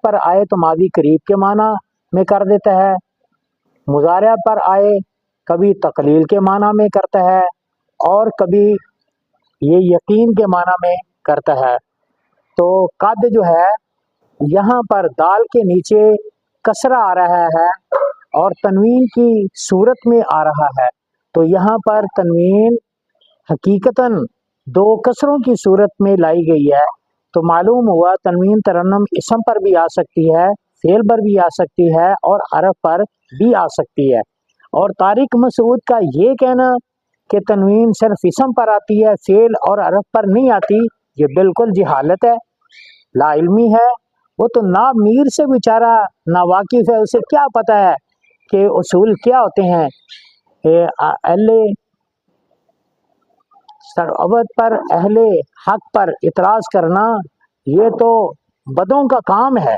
پر آئے تو ماضی قریب کے معنی میں کر دیتا ہے، مضارع پر آئے کبھی تقلیل کے معنی میں کرتا ہے اور کبھی یہ یقین کے معنی میں کرتا ہے۔ تو قد جو ہے یہاں پر دال کے نیچے کسرہ آ رہا ہے اور تنوین کی صورت میں آ رہا ہے، تو یہاں پر تنوین حقیقتاً دو کسروں کی صورت میں لائی گئی ہے، تو معلوم ہوا تنوین ترنم اسم پر بھی آ سکتی ہے، فعل پر بھی آ سکتی ہے اور حرف پر بھی آ سکتی ہے۔ اور طارق مسعود کا یہ کہنا کہ تنوین صرف اسم پر آتی ہے، فعل اور حرف پر نہیں آتی، یہ بالکل جہالت ہے، لا علمی ہے۔ وہ تو نا میر سے بیچارہ نا واقف ہے، اسے کیا پتہ ہے کہ اصول کیا ہوتے ہیں۔ اہل سرعبد پر، اہل حق پر اعتراض کرنا یہ تو بدوں کا کام ہے۔